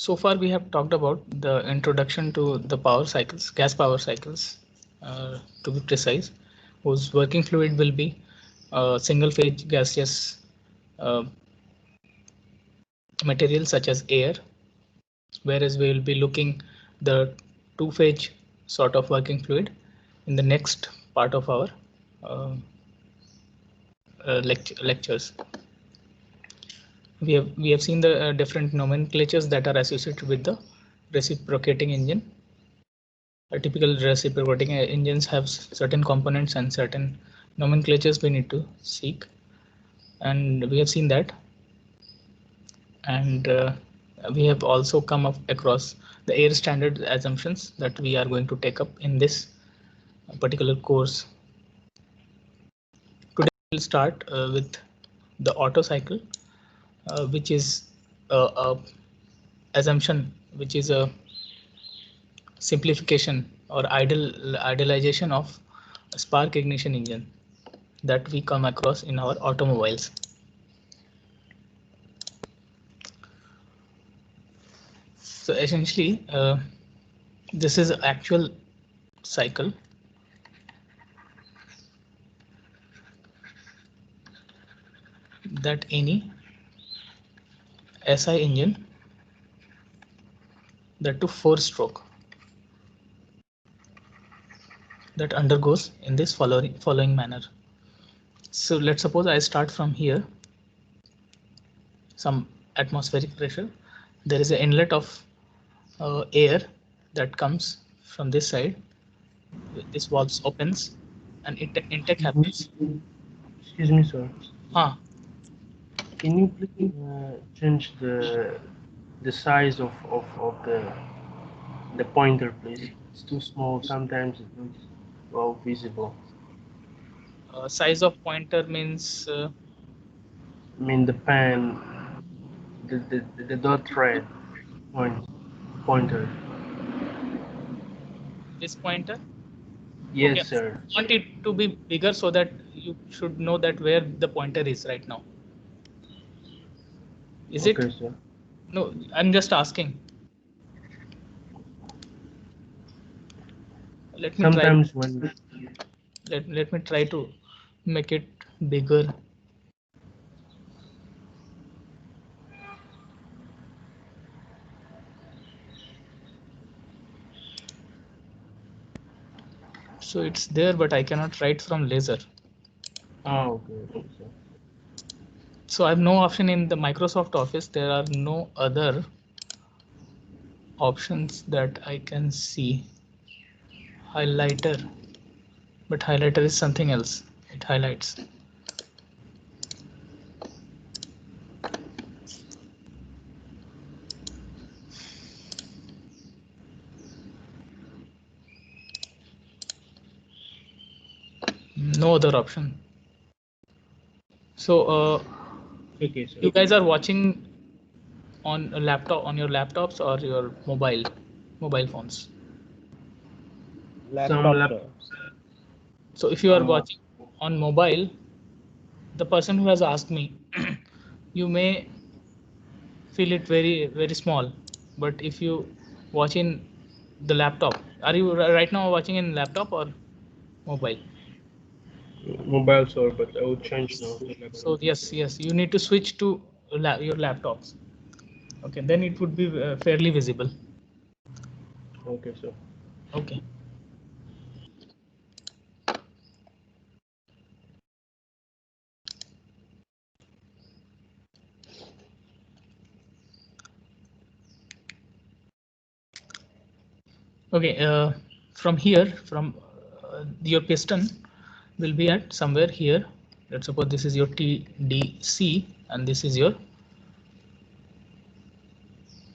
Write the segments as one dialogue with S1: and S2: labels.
S1: So far we have talked about the introduction to the power cycles, gas power cycles, to be precise, whose working fluid will be single phase gaseous uh, material such as air, whereas we will be looking the two phase sort of working fluid in the next part of our uh, lectures. We have seen the different nomenclatures that are associated with the reciprocating engine. Typical reciprocating engines have certain components and certain nomenclatures we need to seek, and we have seen that. And we have also come up across the air standard assumptions that we are going to take up in this particular course. Today we'll start with the Otto cycle, which is a assumption, which is a simplification or idealization of a spark ignition engine that we come across in our automobiles. So essentially, this is an actual cycle that any SI engine, that to 4-stroke, that undergoes in this following manner. So let's suppose I start from here, some atmospheric pressure. There is an inlet of air that comes from this side. This valve opens and intake happens.
S2: Excuse me, sir.
S1: Ah,
S2: Can you please change the size of the pointer, please? It's too small. Sometimes it looks well visible.
S1: size of pointer means
S2: I mean the pen, the dot thread pointer.
S1: this pointer.
S2: Yes,
S1: Okay,
S2: sir.
S1: I want it to be bigger so that you should know that where the pointer is right now. Is
S2: Okay,
S1: it?
S2: sir.
S1: No, I'm just asking. Let me try.
S2: Sometimes when
S1: Let me try to make it bigger. So it's there, but I cannot write from laser.
S2: okay, sir.
S1: So I have no option in the Microsoft Office. There are no other options that I can see. Highlighter, but highlighter is something else. It highlights. No other option. So
S2: Okay, sir.
S1: you guys are watching on a laptop, on your laptops or your mobile phones.
S2: Some
S3: Laptop, sir.
S1: So if you are watching on mobile, the person who has asked me, you may feel it very small, but if you watch in the laptop, are you right now watching in laptop or mobile?
S2: mobile, sir, but I will change now to
S1: So
S2: laptop.
S1: yes, you need to switch to your laptops. Okay, then it would be fairly visible.
S2: Okay, sir.
S1: Okay. Okay, from here, from your piston will be at somewhere here. Let's suppose this is your TDC and this is your,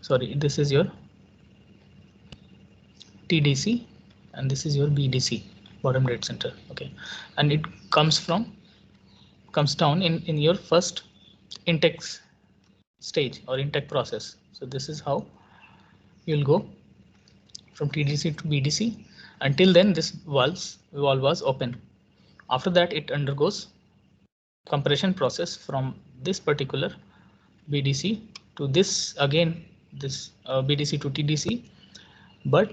S1: sorry, this is your TDC and this is your BDC, bottom dead center. Okay, and it comes down in your first intake stage or intake process. So this is how you'll go from TDC to BDC. Until then, this valve was open. After that, it undergoes compression process from this particular BDC to this, again this BDC to TDC, but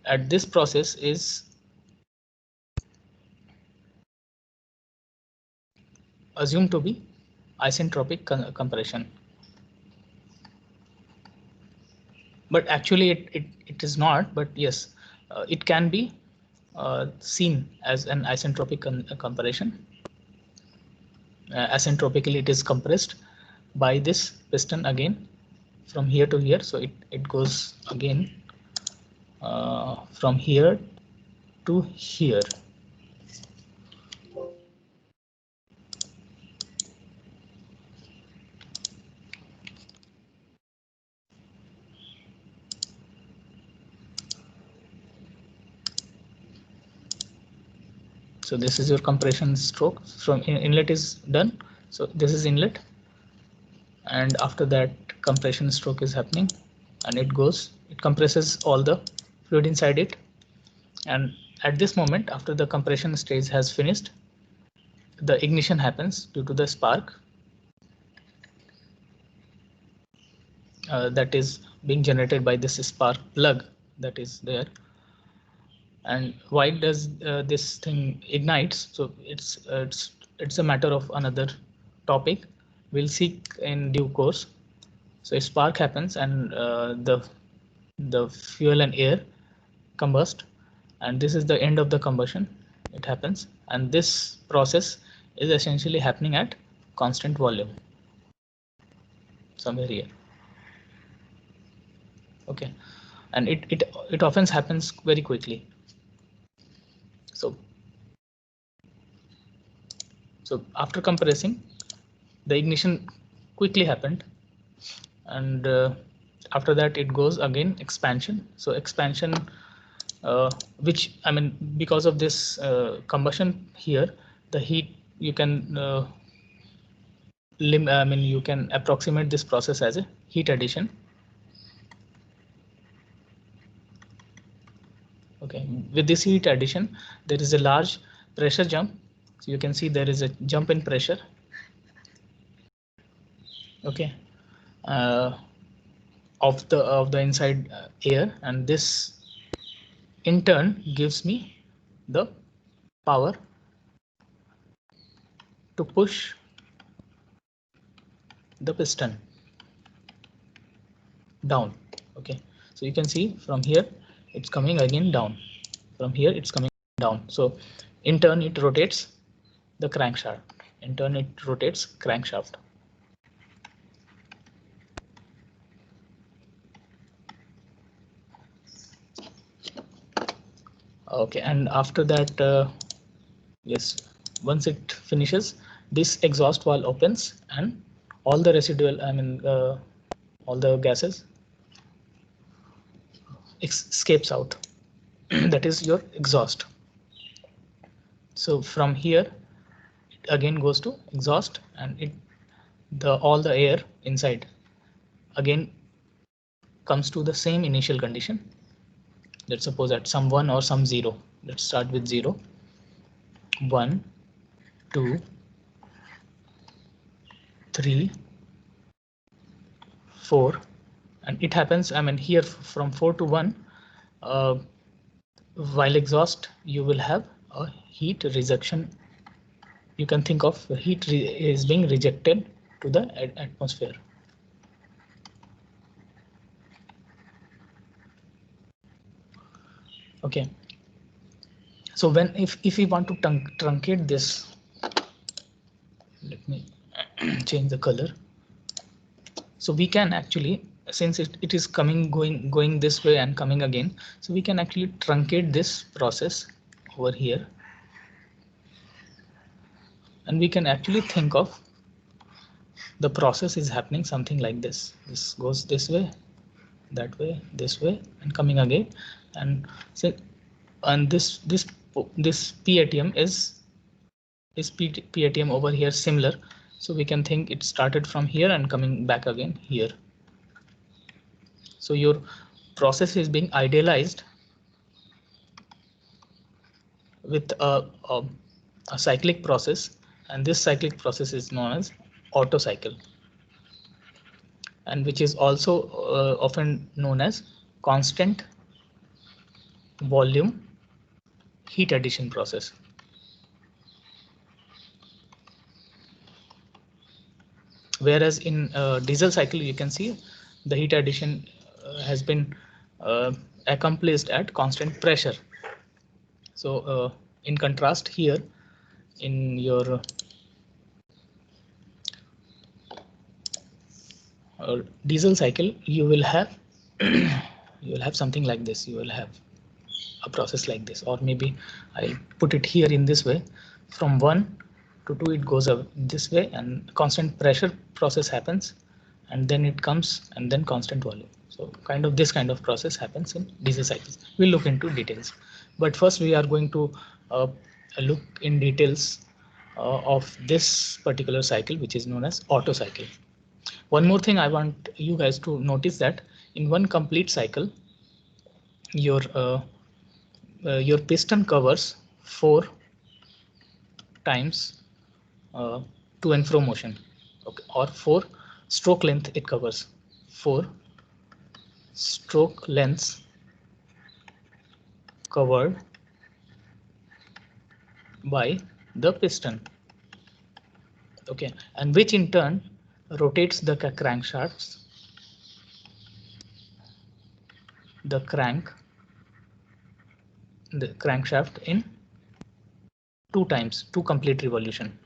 S1: at this process is assumed to be isentropic compression, but actually it is not, but yes, it can be seen as an isentropic compression. Asentropically it is compressed by this piston again from here to here, so it goes again from here to here. So this is your compression stroke. From inlet is done, so this is inlet, and after that compression stroke is happening, and it compresses all the fluid inside it, and at this moment, after the compression stage has finished, the ignition happens due to the spark that is being generated by this spark plug that is there. And why does this thing ignites? So it's a matter of another topic we'll see in due course. So a spark happens, and the fuel and air combust, and this is the end of the combustion. It happens, and this process is essentially happening at constant volume somewhere here. Okay, and it often happens very quickly. So after compressing, the ignition quickly happened, and after that it goes again expansion. So expansion, which I mean, because of this combustion here, the heat you can you can approximate this process as a heat addition. Okay, with this heat addition, there is a large pressure jump. So you can see there is a jump in pressure. Okay, of the inside air, and this in turn gives me the power to push the piston down. Okay, so you can see from here it's coming again down, from here it's coming down. So in turn it rotates the crankshaft, Okay, and after that, yes, once it finishes, this exhaust valve opens, and all the residual, all the gases escapes out. That is your exhaust. So from here it again goes to exhaust, and all the air inside again comes to the same initial condition. Let's suppose at some 1 or some 0. Let's start with 0. 1, 2, 3, 4, and it happens, I mean, here from 4 to 1, while exhaust you will have a heat rejection. You can think of heat is being rejected to the atmosphere. Okay, so when if we want to truncate this, let me change the color. So we can actually, since it is going this way and coming again, so we can actually truncate this process over here, and we can actually think of the process is happening something like this. This goes this way, that way, this way, and coming again, and so, and this PATM is PATM over here similar. So we can think it started from here and coming back again here. So your process is being idealized with a cyclic process, and this cyclic process is known as Otto cycle. and which is also often known as constant volume heat addition process. Whereas in diesel cycle, you can see the heat addition has been accomplished at constant pressure. So in contrast here, in your diesel cycle, you will have something like this. You will have a process like this, or maybe I'll put it here in this way. From 1 to 2 it goes up this way, and constant pressure process happens, and then it comes, and then constant volume. So this kind of process happens in diesel cycles. We'll look into details, but first we are going to look in details of this particular cycle, which is known as Otto cycle. One more thing I want you guys to notice, that in one complete cycle, your piston covers 4 times to and fro motion, okay, or 4 stroke length it covers. 4 stroke lengths covered by the piston, okay, and which in turn rotates the crankshafts, the crankshaft in 2 times, 2 complete revolution.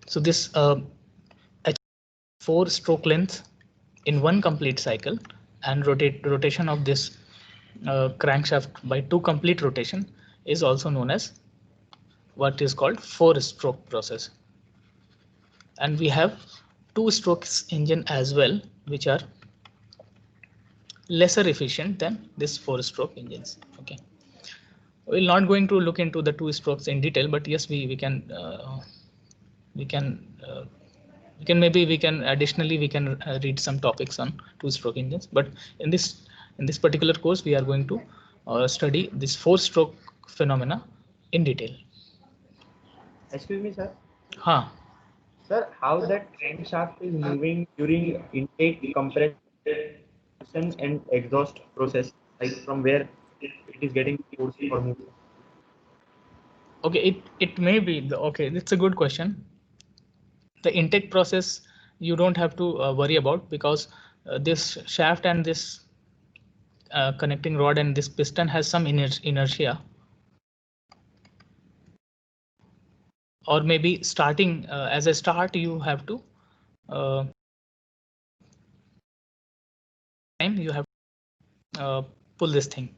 S1: So this 4 stroke length in one complete cycle, and rotation of this crankshaft by 2 complete rotation is also known as what is called 4 stroke process. And we have 2 strokes engine as well, which are lesser efficient than this 4 stroke engines. Okay, we're not going to look into the 2 strokes in detail, but yes, we can additionally read some topics on 2 stroke engines, but in this particular course we are going to study this 4 stroke phenomena in detail.
S3: Excuse me, sir.
S1: Sir,
S3: how that crankshaft is moving during intake, compression, and exhaust process, like from where it is getting forced or moved?
S1: Okay, it may be okay. It's a good question. The intake process you don't have to worry about, because this shaft and this connecting rod and this piston has some inertia, or maybe starting as a start you have to pull this thing.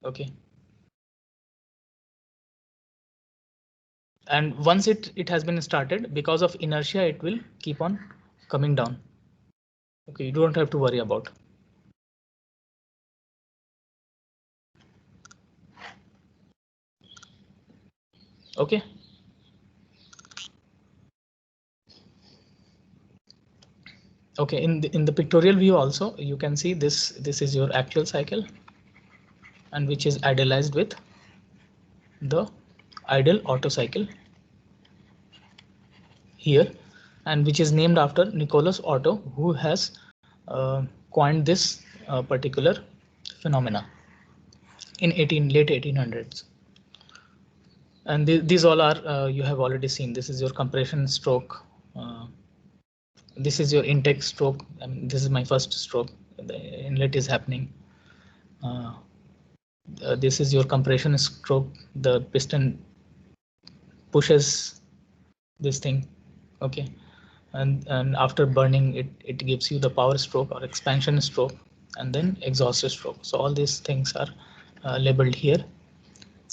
S1: Okay, and once it has been started, because of inertia it will keep on coming down. Okay, you don't have to worry about. Okay, okay, in the pictorial view also you can see this is your actual cycle, and which is idealized with the ideal Otto cycle here, and which is named after Nicholas Otto, who has coined this particular phenomena in late 1800s. And these all are you have already seen. This is your compression stroke, this is your intake stroke. I mean, this is my first stroke, the inlet is happening. This is your compression stroke, the piston pushes this thing, okay, and after burning it gives you the power stroke or expansion stroke, and then exhaust stroke. So all these things are labeled here.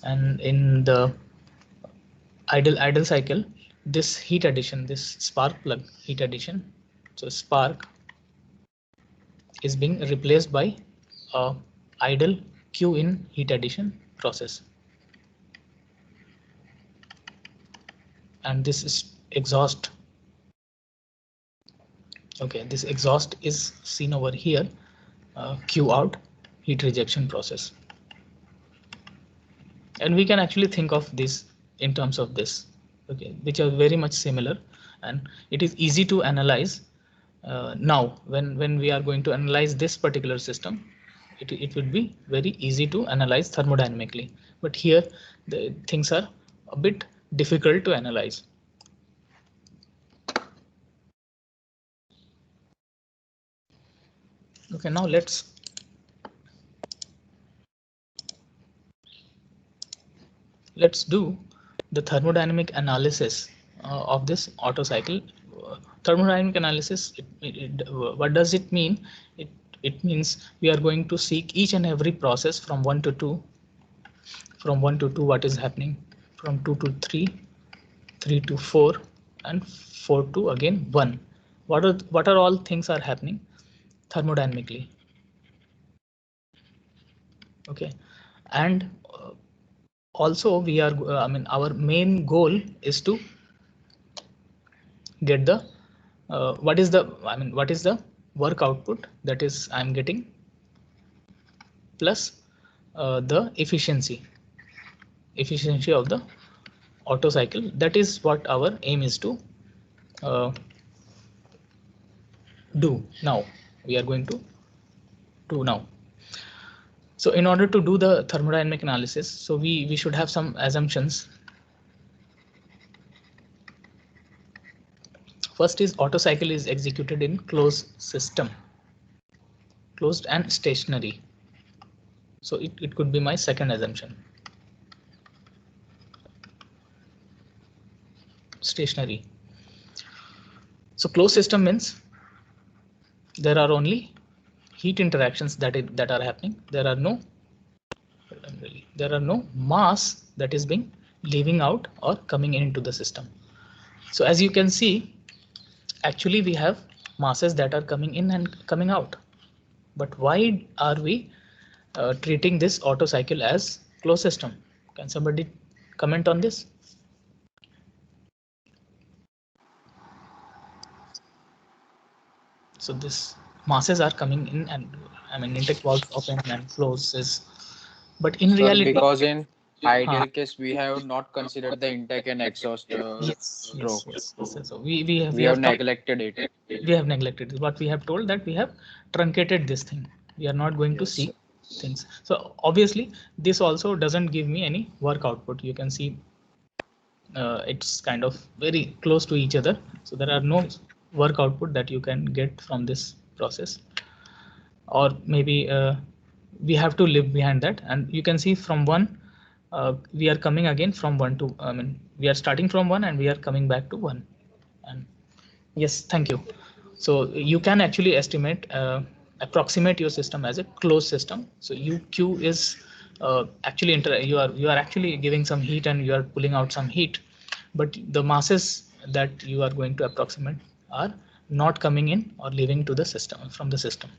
S1: And in the ideal cycle, this heat addition, this spark plug heat addition, so spark is being replaced by a idle Q in heat addition process, and this is exhaust. Okay, this exhaust is seen over here, Q out heat rejection process. And we can actually think of this in terms of this. okay, which are very much similar, and it is easy to analyze. Now when we are going to analyze this particular system, it would be very easy to analyze thermodynamically, but here the things are a bit difficult to analyze. Okay, now let's do the thermodynamic analysis of this Otto cycle. Thermodynamic analysis, what does it mean? It means we are going to seek each and every process from 1 to 2, from 1 to 2 what is happening, from 2 to 3, 3 to 4, and 4 to again 1. What are all things are happening thermodynamically? Okay, and also we are I mean our main goal is to get the what is the work output that is I'm getting, plus the efficiency of the Otto cycle. That is what our aim is to do now. We are going to do now. So in order to do the thermodynamic analysis, so we should have some assumptions. First is Otto cycle is executed in closed system, closed and stationary. So it could be my second assumption. Stationary. So closed system means there are only heat interactions that are happening. There are no mass that is being leaving out or coming into the system. So as you can see, actually we have masses that are coming in and coming out. But why are we treating this Otto cycle as closed system? Can somebody comment on this? So this masses are coming in, and intake valves open and closes, but in
S4: Sir,
S1: reality,
S4: because in ideal case we have not considered the intake and exhaust
S1: yes.
S4: stroke.
S1: So we
S4: We have neglected it.
S1: We have neglected what we have told, that we have truncated this thing. We are not going to
S4: Yes,
S1: see
S4: sir.
S1: things. So obviously this also doesn't give me any work output. You can see it's kind of very close to each other. So there are no work output that you can get from this process, or maybe we have to live behind that. And you can see from one, we are coming again from one to, we are starting from one and we are coming back to one. And yes, thank you. So you can actually estimate, approximate your system as a closed system. So UQ is actually you are actually giving some heat and you are pulling out some heat, but the masses that you are going to approximate are not coming in or leaving to the system from the system.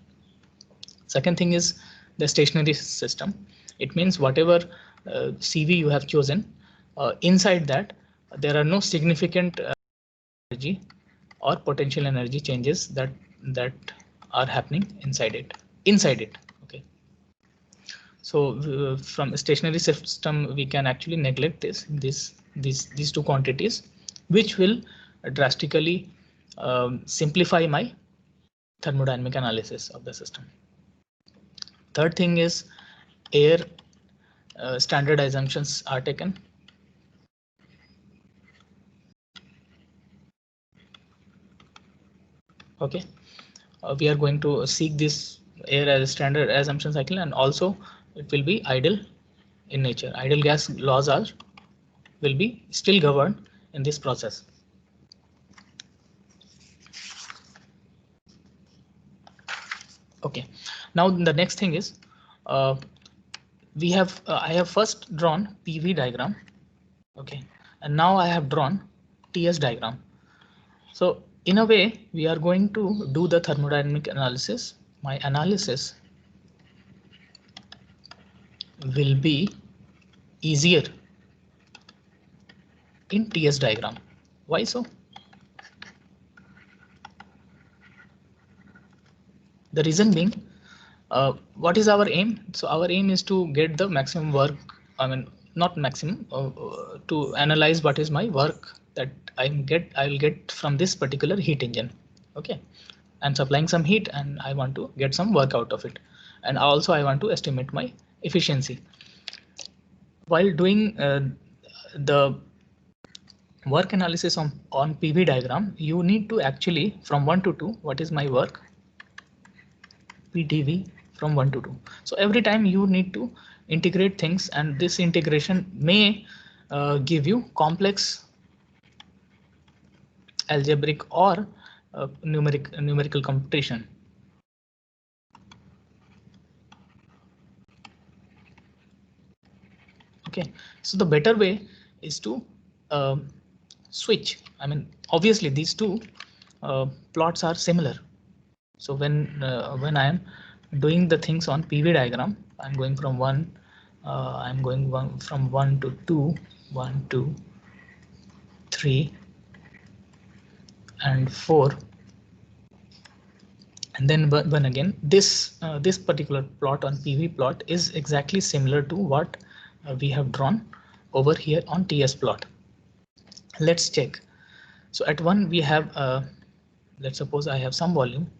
S1: Second thing is the stationary system. It means whatever CV you have chosen, inside that there are no significant energy or potential energy changes that are happening inside it. Okay. So from a stationary system we can actually neglect these two quantities, which will drastically simplify my thermodynamic analysis of the system. Third thing is air standard assumptions are taken. Okay, we are going to seek this air as a standard assumption cycle, and also it will be ideal in nature. Ideal gas laws will be still governed in this process. Okay, now the next thing is I have first drawn PV diagram. Okay, and now I have drawn TS diagram. So in a way we are going to do the thermodynamic analysis. My analysis will be easier in TS diagram. Why so? The reason being, what is our aim? So our aim is to get the maximum work, not maximum, to analyze what is my work that I'll get from this particular heat engine. Okay, I'm supplying some heat and I want to get some work out of it, and also I want to estimate my efficiency. While doing the work analysis on PV diagram, you need to actually from 1 to 2, what is my work? PDV from 1 to 2. So every time you need to integrate things, and this integration may give you complex algebraic or numerical computation. Okay, so the better way is to switch. I mean, obviously these two plots are similar. So when I am doing the things on PV diagram, I'm going from from 1 to 2, 1, 2, 3, and 4. And then when again this this particular plot on PV plot is exactly similar to what we have drawn over here on TS plot. Let's check. So at 1 we have let's suppose I have some volume.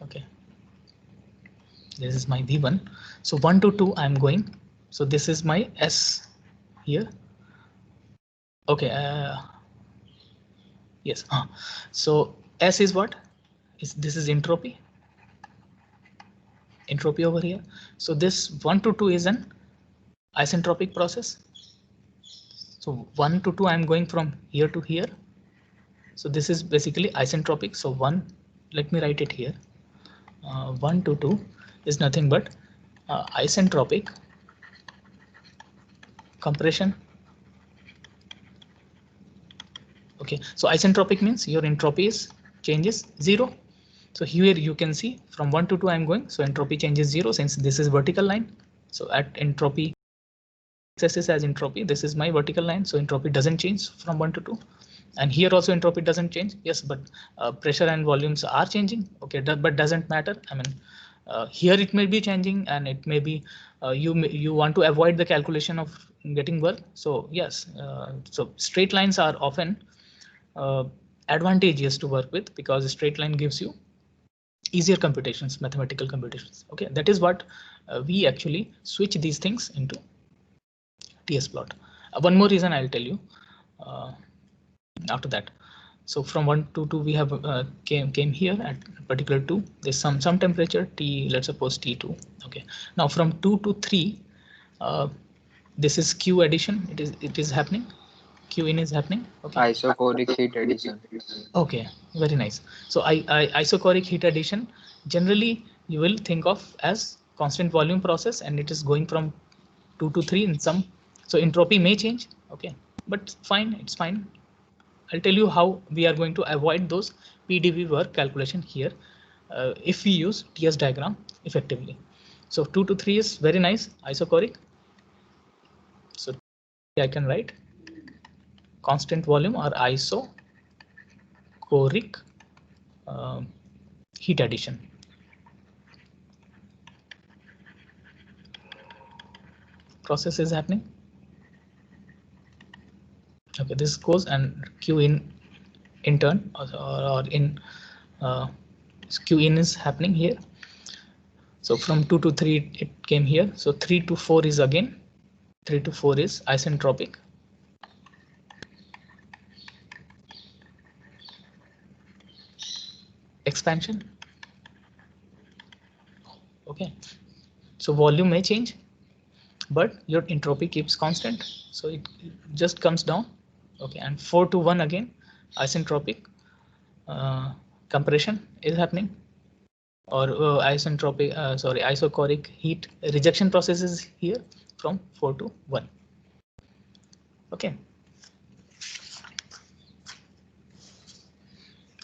S1: Okay, this is my V1. So 1 to 2 I'm going. So this is my S here. Okay, yes. So S is what? This is entropy over here. So this 1 to 2 is an isentropic process. So 1 to 2 I'm going from here to here. So this is basically isentropic. So 1, let me write it here. 1 to 2 is nothing but isentropic compression. Okay, so isentropic means your entropy changes 0. So here you can see from 1 to 2 I'm going, so entropy changes 0 since this is vertical line. So at entropy x-axis as entropy, this is my vertical line, so entropy doesn't change from 1 to 2. And here also entropy doesn't change. Yes, but pressure and volumes are changing. Okay, but doesn't matter. I mean, here it may be changing, and it may be you want to avoid the calculation of getting work. So yes, so straight lines are often advantageous to work with because a straight line gives you easier computations, mathematical computations. Okay, that is what we actually switch these things into TS plot. One more reason I'll tell you after that. So from 1 to 2 we have came here at particular 2. There's some temperature T, let's suppose T2. Okay, now from 2 to 3, this is Q addition. It is happening. Q in is happening. Okay.
S4: Isochoric heat addition.
S1: Okay, very nice. So isochoric heat addition generally you will think of as constant volume process, and it is going from 2 to 3 in some. So entropy may change. Okay, but fine, it's fine. I'll tell you how we are going to avoid those PDV work calculation here if we use TS diagram effectively. So 2 to 3 is very nice, isochoric. So I can write constant volume or isochoric heat addition. Process is happening. Okay, this goes and Q in turn or in Q in is happening here. So from 2 to 3 it came here. So 3 to 4 is again 3 to 4 is isentropic. Expansion. Okay, so volume may change, but your entropy keeps constant, so it just comes down. Okay, and 4 to 1 again isentropic compression is happening, or isochoric heat rejection process is here from 4 to 1. Okay.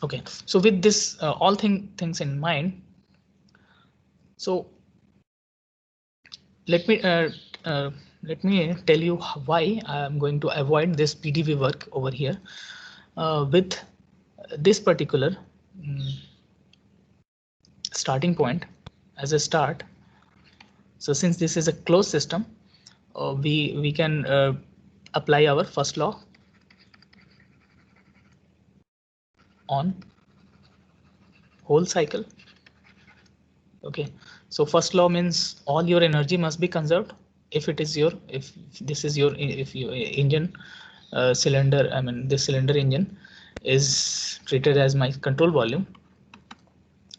S1: Okay, so with this all things in mind, so let me tell you why I am going to avoid this PDV work over here with this particular starting point. as a start. So since this is a closed system, we can apply our first law on whole cycle. Okay, so first law means all your energy must be conserved if it is your, if this is your, if your engine cylinder, I mean this cylinder engine is treated as my control volume.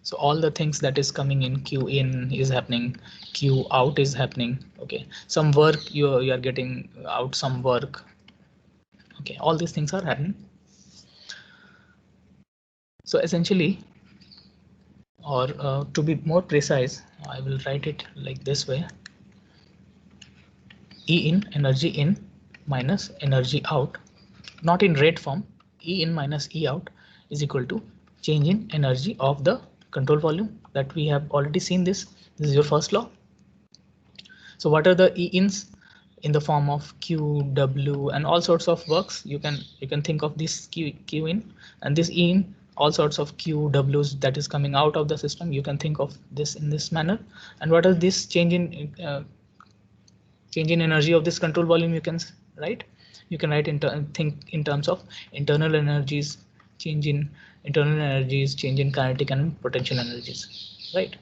S1: So all the things that is coming in, Q in is happening, Q out is happening. Okay, some work you are getting out, some work. Okay, all these things are happening. So essentially, or to be more precise, I will write it like this way: E in, energy in, minus energy out, not in rate form. E in minus E out is equal to change in energy of the control volume. That we have already seen this. This is your first law. So what are the E ins? In the form of Q, W, and all sorts of works. You can think of this Q in, and this E in, all sorts of Q, Ws that is coming out of the system. You can think of this in this manner. And what is this change in energy of this control volume? You can write. You can write think in terms of internal energies, change in internal energies, change in kinetic and potential energies, right?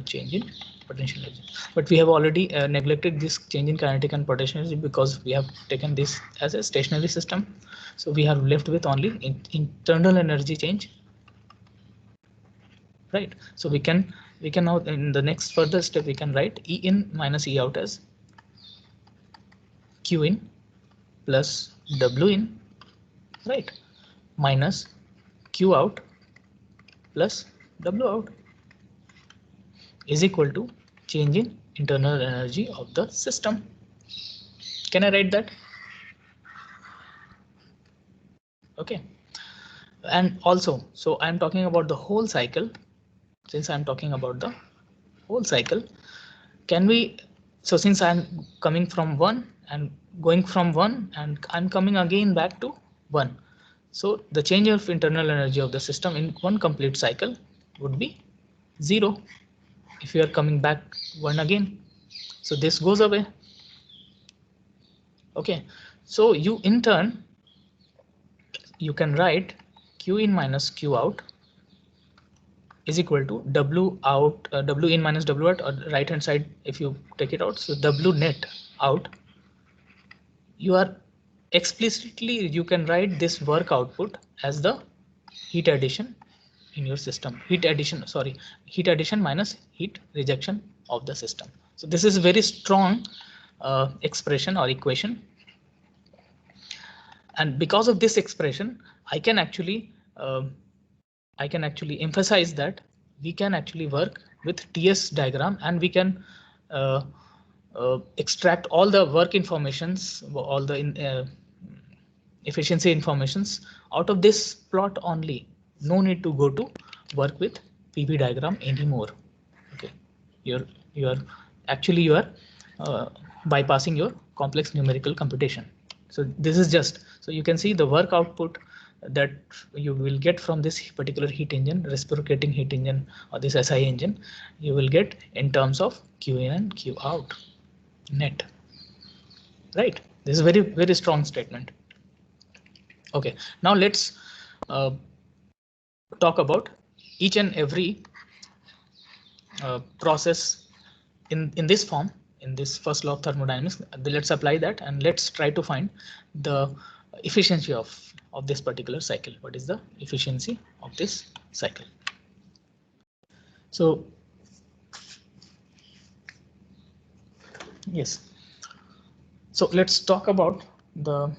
S1: Change in potential energy. But we have already neglected this change in kinetic and potential energy because we have taken this as a stationary system. So we are left with only internal energy change, right? So we can now, in the next further step, we can write E in minus E out as Q in plus W in, right, minus Q out plus W out is equal to change in internal energy of the system. Can I write that? Okay. And also, so I'm talking about the whole cycle. Since I'm talking about the whole cycle, can we, so since I'm coming from 1 and going from 1 and I'm coming again back to 1. So the change of internal energy of the system in one complete cycle would be 0 if you are coming back 1 again. So this goes away. Okay, so you in turn, you can write Q in minus Q out is equal to W out, W in minus W out, or right hand side if you take it out. So W net out, you are explicitly, you can write this work output as the heat addition in your system. Heat addition minus heat rejection of the system. So this is a very strong expression or equation. And because of this expression, I can actually emphasize that we can actually work with TS diagram, and we can extract all the work informations, all the efficiency informations out of this plot only. No need to go to work with PV diagram anymore. Okay, you are bypassing your complex numerical computation. So this is just, so you can see the work output that you will get from this particular heat engine, reciprocating heat engine, or this SI engine, you will get in terms of Q in and Q out net, right? This is very, very strong statement. Okay, now let's talk about each and every process in this form, in this first law of thermodynamics. Let's apply that and let's try to find the efficiency of this particular cycle. What is the efficiency of this cycle? So yes, so let's talk about the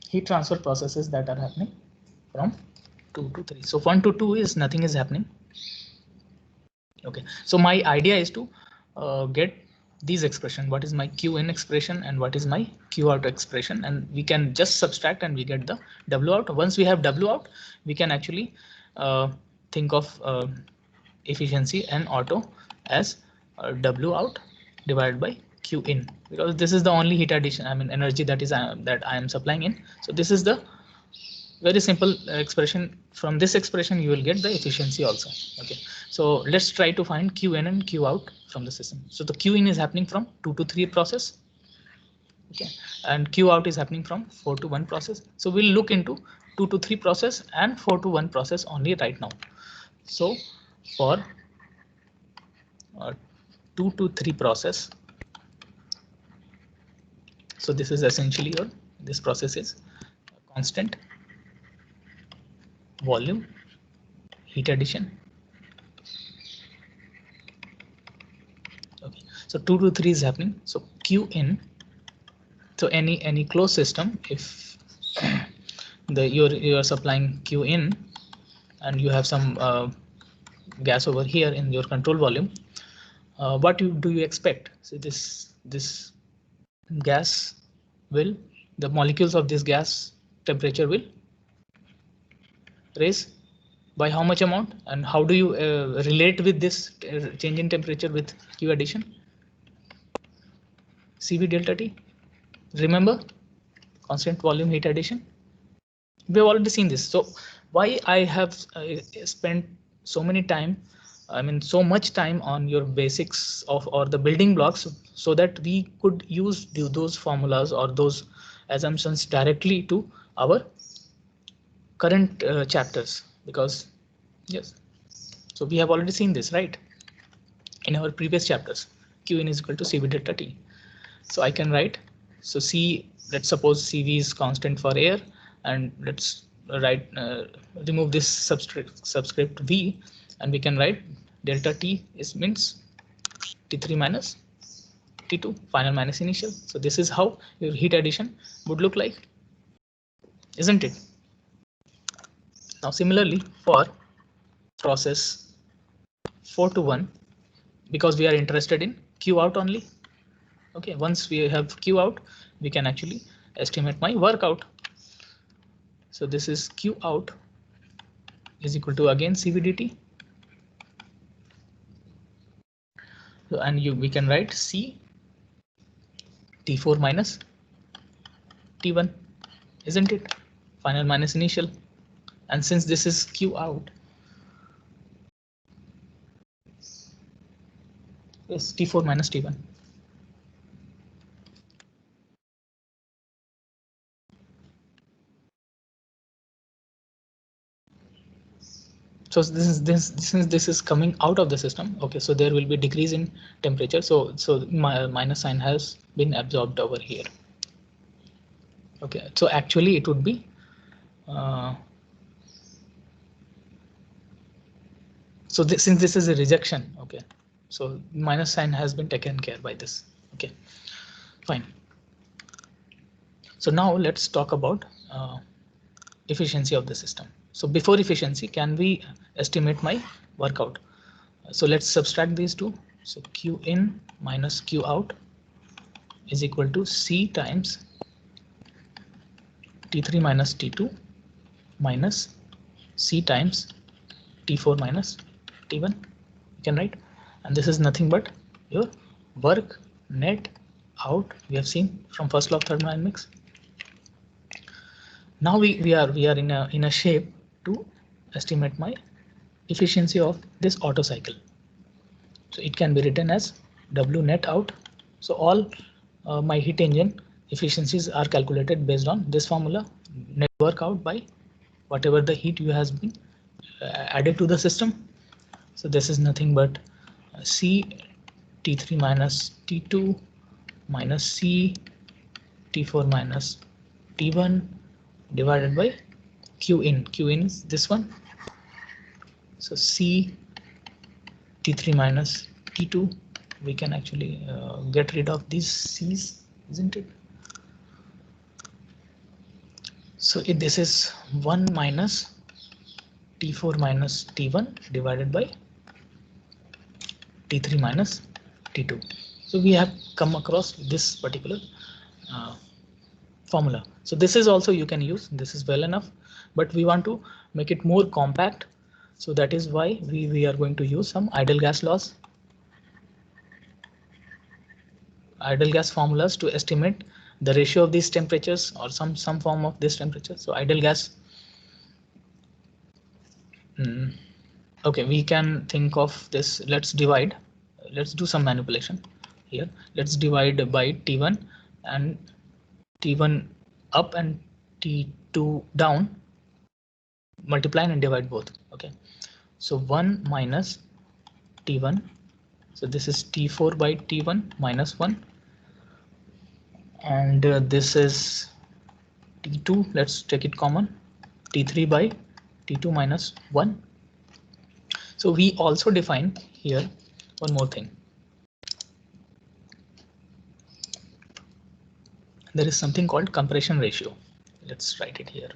S1: heat transfer processes that are happening from 2 to 3. So 1 to 2 is nothing is happening. Okay, so my idea is to get these expression. What is my Q in expression and what is my Q out expression, and we can just subtract and we get the W out. Once we have W out, we can actually think of efficiency and auto as W out divided by Q in, because this is the only heat addition, I mean energy that is that I am supplying in. So this is the Very simple expression. From this expression you will get the efficiency also. Okay, so let's try to find q in and q out from the system. So the q in is happening from 2 to 3 process, okay, and q out is happening from 4 to 1 process. So we'll look into 2 to 3 process and 4 to 1 process only right now. So for 2 to 3 process, so this is essentially your, this process is constant volume heat addition. Okay, so 2 to 3 is happening. So q in, so any closed system, if the you're supplying q in and you have some gas over here in your control volume, what do you expect? So this gas will, the molecules of this gas temperature will raise by how much amount, and how do you relate with this change in temperature with q addition? Cv delta T, remember, constant volume heat addition. We have already seen this. So why I have spent so many time, I mean so much time on your basics of, or the building blocks, so that we could use those formulas or those assumptions directly to our current chapters, because yes, so we have already seen this, right, in our previous chapters. Q in is equal to Cv delta T. So I can write, so C, let's suppose Cv is constant for air, and let's write, remove this subscript V, and we can write delta T is means T3 minus T2, final minus initial. So this is how your heat addition would look like, isn't it? Now similarly for process 4 to 1, because we are interested in Q out only. Okay, once we have Q out, we can actually estimate my work out. So this is Q out is equal to again Cv dt. So, and we can write C T4 minus T1, isn't it? Final minus initial. And since this is Q out, is T4 minus T1. So this is coming out of the system. Okay, so there will be decrease in temperature. So my minus sign has been absorbed over here. Okay, so actually it would be so since this is a rejection, okay, so minus sign has been taken care by this. Okay, fine. So now let's talk about efficiency of the system. So before efficiency, can we estimate my workout? So let's subtract these two. So Q in minus Q out is equal to C times T3 minus T2 minus C times T4 minus T1. You can write, and this is nothing but your work net out. We have seen from first law of thermodynamics. Now we are in a shape to estimate my efficiency of this Otto cycle. So it can be written as W net out. So all my heat engine efficiencies are calculated based on this formula, net work out by whatever the heat you has been added to the system. So this is nothing but C T3 minus T2 minus C T4 minus T1 divided by Q in. Q in is this one. So C T3 minus T2, we can actually get rid of these C's, isn't it? So this is 1 minus T4 minus T1 divided by T3 minus T2. So we have come across this particular formula. So this is also you can use, this is well enough, but we want to make it more compact. So that is why we are going to use some ideal gas laws, ideal gas formulas to estimate the ratio of these temperatures or some form of this temperature. So ideal gas Okay, we can think of this. Let's divide. Let's do some manipulation here. Let's divide by T1 and T1 up and T2 down. Multiply and divide both. Okay, so 1 minus T1. So this is T4 by T1 minus 1. And this is T2. Let's take it common. T3 by T2 minus 1. So we also define here one more thing. There is something called compression ratio. Let's write it here.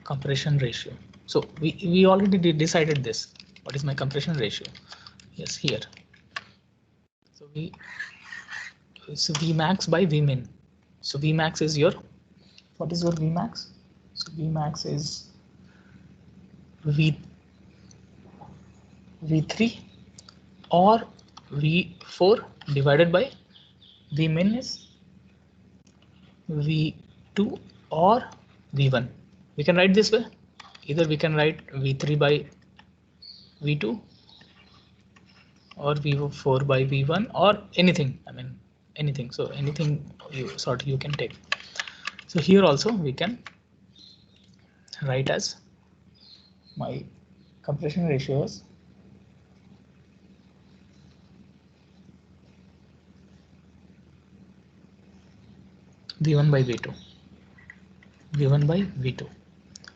S1: Compression ratio. So we already decided this. What is my compression ratio? Yes, here. So Vmax by Vmin. So Vmax is your, what is your Vmax? So Vmax is V3 or V4 divided by Vmin is V2 or V1. We can write this way. Either we can write V3 by V2 or V4 by V1 or anything. I mean anything. So anything you can take. So here also we can write as my compression ratios V1 by V2. V1 by V2.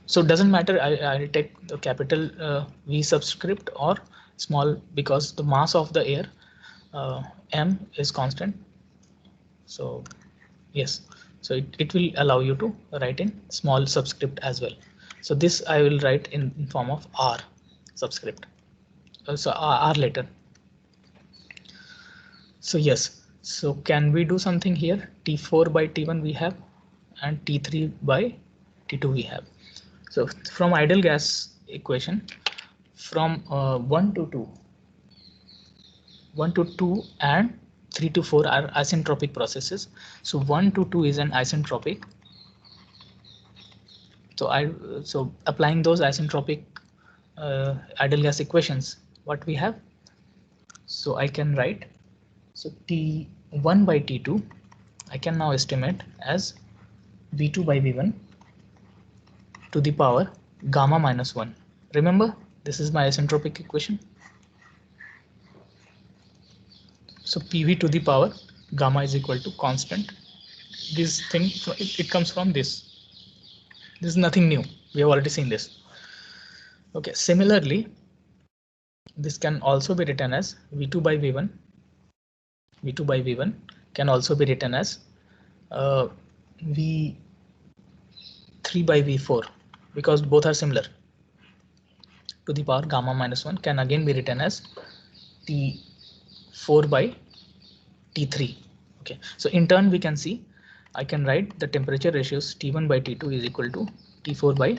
S1: So it doesn't matter. I'll take the capital V subscript or small, because the mass of the air m is constant. So yes, so it will allow you to write in small subscript as well. So this I will write in form of R subscript. So R later. So yes, so can we do something here? T4 by T1 we have and T3 by T2 we have. So from ideal gas equation, from 1 to 2 and 3 to 4 are isentropic processes. So 1 to 2 is an isentropic. So applying those isentropic ideal gas equations, what we have? So I can write, so T1 by T2 I can now estimate as V2 by V1 to the power gamma minus 1. Remember, this is my isentropic equation. So PV to the power gamma is equal to constant. This thing, it comes from this. This is nothing new. We have already seen this. Okay, similarly, this can also be written as V2 by V1. V2 by V1 can also be written as V3 by V4, because both are similar. To the power gamma minus 1 can again be written as T4 by T3. Okay, so in turn we can see, I can write the temperature ratios T1 by T2 is equal to T4 by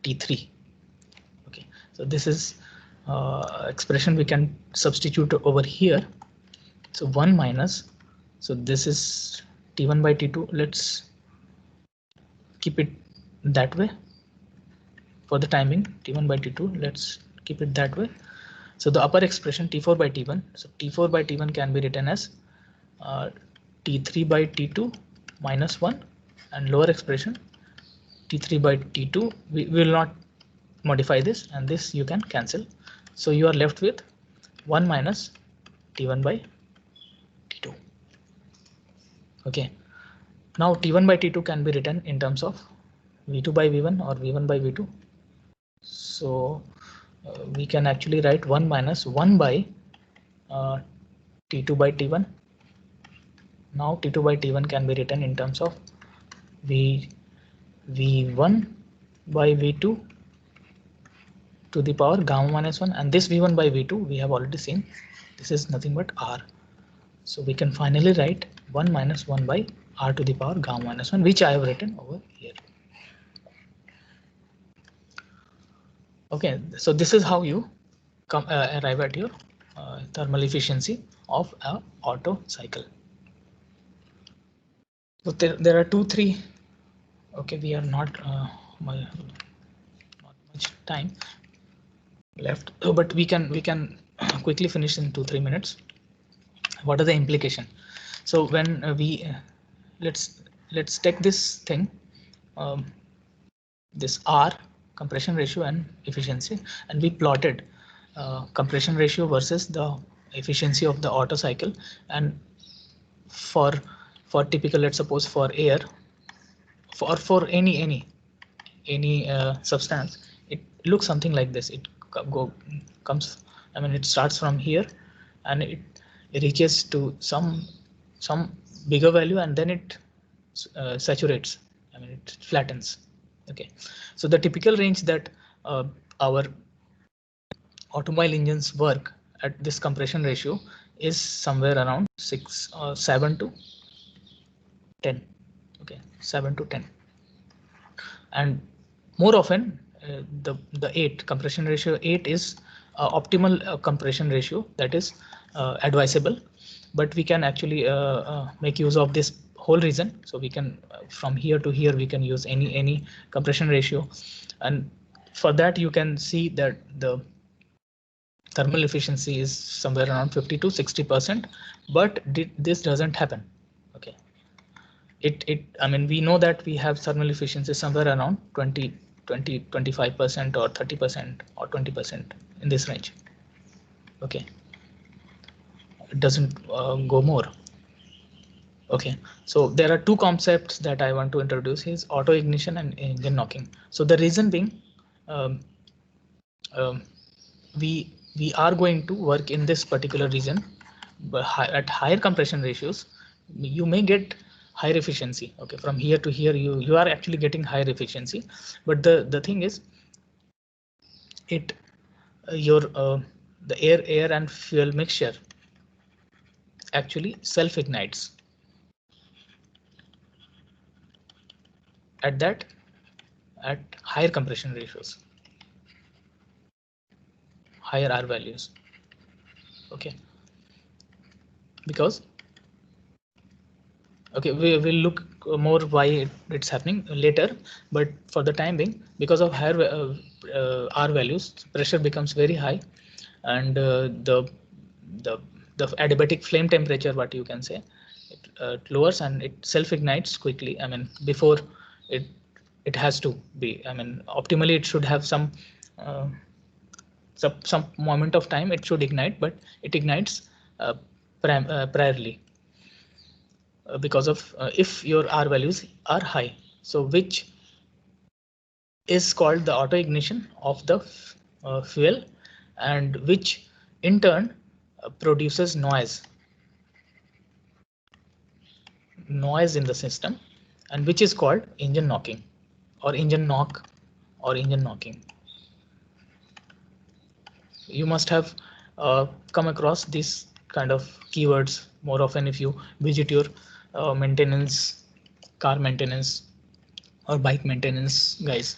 S1: T3. Okay, so this is expression we can substitute over here. So 1 minus, so this is T1 by T2. Let's keep it that way for the timing. T1 by T2, let's keep it that way. So the upper expression T4 by T1, so T4 by T1 can be written as T3 by T2 minus 1, and lower expression T3 by T2. We will not modify this, and this you can cancel. So you are left with 1 minus T1 by T2. Okay, now T1 by T2 can be written in terms of V2 by V1 or V1 by V2. So we can actually write 1 minus 1 by T2 by T1. Now T2 by T1 can be written in terms of V1 by V2 to the power gamma minus 1, and this V1 by V2 we have already seen, this is nothing but R. So we can finally write 1 minus 1 by R to the power gamma minus 1, which I have written over here. Okay, so this is how you arrive at your thermal efficiency of a Otto cycle. So there are 2-3 Okay, we are not much time left, but we can quickly finish in 2-3 minutes. What are the implication? So when let's take this thing, this R, compression ratio and efficiency, and we plotted compression ratio versus the efficiency of the Otto cycle. And for typical, let's suppose for air, for any substance, it looks something like this. It comes, I mean, it starts from here and it reaches to some bigger value, and then it saturates, I mean, it flattens. Okay, so the typical range that our automobile engines work at this compression ratio is somewhere around 7 to 10. Okay, 7 to 10. And more often the 8 compression ratio 8 is optimal compression ratio, that is advisable, but we can actually make use of this whole reason. So we can from here to here we can use any compression ratio, and for that you can see that the thermal efficiency is somewhere around 50 to 60%, but this doesn't happen. Okay, I mean, we know that we have thermal efficiency somewhere around 25% or 30% or 20% in this range. Okay, it doesn't go more. Okay, so there are two concepts that I want to introduce: is auto ignition and engine knocking. So the reason being, we are going to work in this particular region, but at higher compression ratios, you may get higher efficiency. Okay, from here to here you are actually getting higher efficiency, but the thing is, it the air and fuel mixture actually self ignites at higher compression ratios, higher R values. Okay, because okay, we will look more why it's happening later, but for the time being, because of higher R values, pressure becomes very high, and the adiabatic flame temperature, what you can say, it lowers and it self ignites quickly. I mean, before it has to be, I mean, optimally it should have some moment of time it should ignite, but it ignites priorly. Because of if your R values are high, so which is called the auto ignition of the fuel, and which in turn produces noise in the system, and which is called engine knocking or engine knock or engine knocking. You must have come across these kind of keywords more often if you visit your maintenance, car maintenance or bike maintenance guys.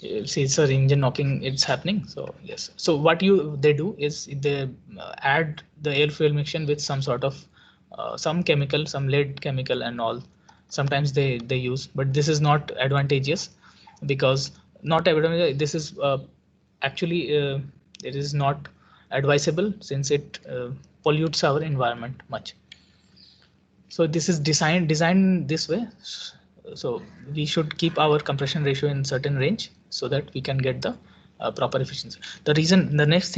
S1: You'll see, sir, engine knocking, it's happening. So yes, so what they do is they add the air fuel mixture with some sort of some chemical, some lead chemical and all. Sometimes they use, but this is not advantageous, because not everyone, this is actually it is not advisable, since it pollutes our environment much. So this is designed this way. So we should keep our compression ratio in certain range so that we can get the proper efficiency. The next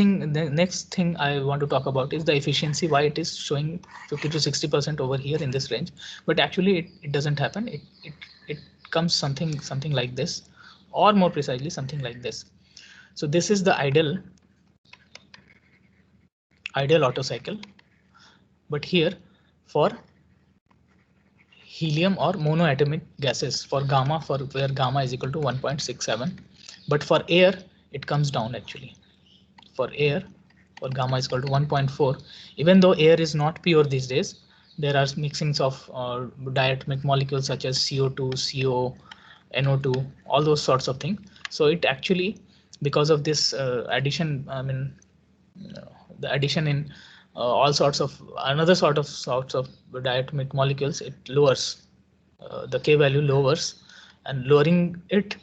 S1: thing I want to talk about is the efficiency, why it is showing 50 to 60% over here in this range, but actually it doesn't happen. It comes something like this, or more precisely something like this. So this is the ideal Otto cycle, but here for helium or monoatomic gases, for gamma, for where gamma is equal to 1.67, but for air it comes down. Actually for air, for gamma is equal to 1.4. even though air is not pure these days, there are mixings of diatomic molecules such as CO2, CO, NO2, all those sorts of things. So it actually, because of this addition, I mean the addition in all sorts of sorts of diatomic molecules, it lowers the K value lowers, and lowering it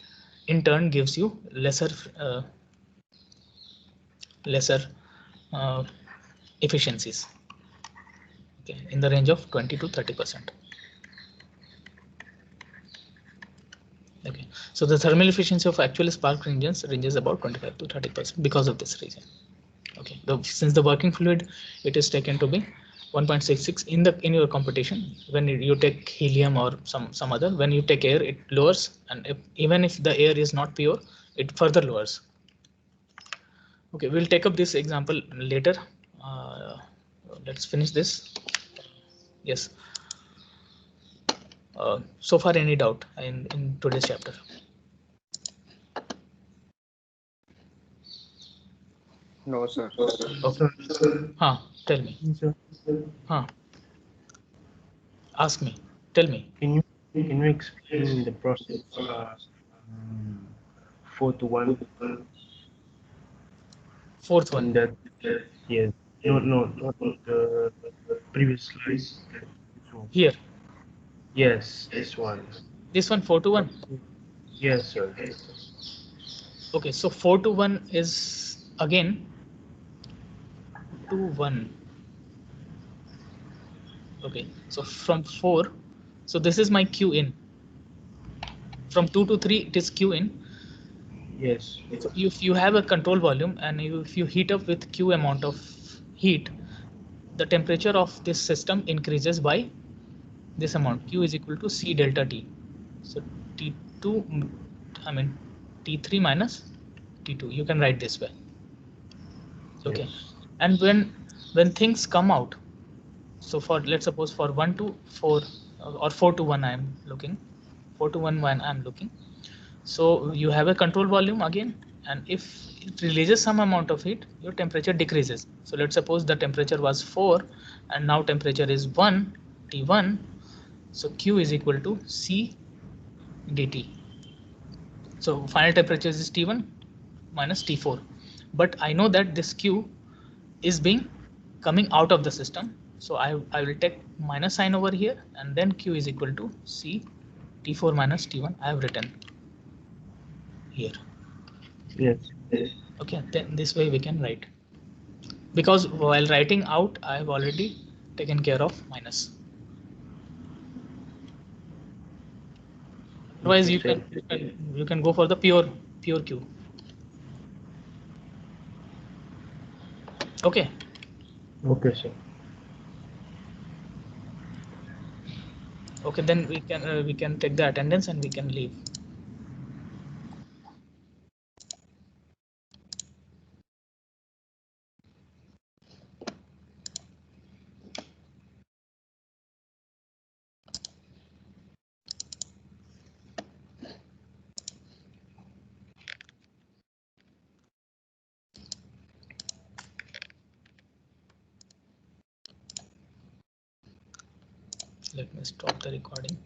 S1: in turn gives you lesser efficiencies, okay, in the range of 20 to 30%. Okay, so the thermal efficiency of actual spark engines ranges about 25 to 30% because of this reason. Okay, since the working fluid, it is taken to be 1.66 in your computation. When you take helium or some other, when you take air, it lowers, and even if the air is not pure, it further lowers. Okay, we'll take up this example later. Let's finish this. Yes. So far, any doubt in today's chapter?
S4: No, sir.
S1: Okay. Tell me.
S2: Sir,
S1: Ask me. Tell me.
S2: can you explain the process 4 to 1?
S1: Fourth one.
S2: In that, yes. No, not the previous slide. This one.
S1: Here.
S2: Yes, this one.
S1: This one 4 to 1.
S2: Yes, sir.
S1: Okay, so 4 to 1 is again 2 to 1. Okay, so from 4, so this is my Q in. From 2 to 3, it is Q in.
S2: Yes.
S1: So if you have a control volume and if you heat up with Q amount of heat, the temperature of this system increases by this amount. Q is equal to C delta T. So T2, I mean T3 minus T2. You can write this way. Okay,
S2: Yes.
S1: and when things come out, so for let's suppose for 1 to 4 or 4 to 1, I'm looking 4 to 1 when I'm looking. So you have a control volume again, and if it releases some amount of heat, your temperature decreases. So let's suppose the temperature was 4 and now temperature is 1 T1. So Q is equal to C dt. So final temperature is T1 minus T4. But I know that this Q is being coming out of the system. So I will take minus sign over here, and then Q is equal to C T4 minus T1. I have written here.
S2: Yes.
S1: Okay, then this way we can write. Because while writing out, I have already taken care of minus. Otherwise,
S2: Okay,
S1: you can go for the pure Q. Okay.
S2: Okay, sir.
S1: Okay, then we can take the attendance and we can leave. Let me stop the recording.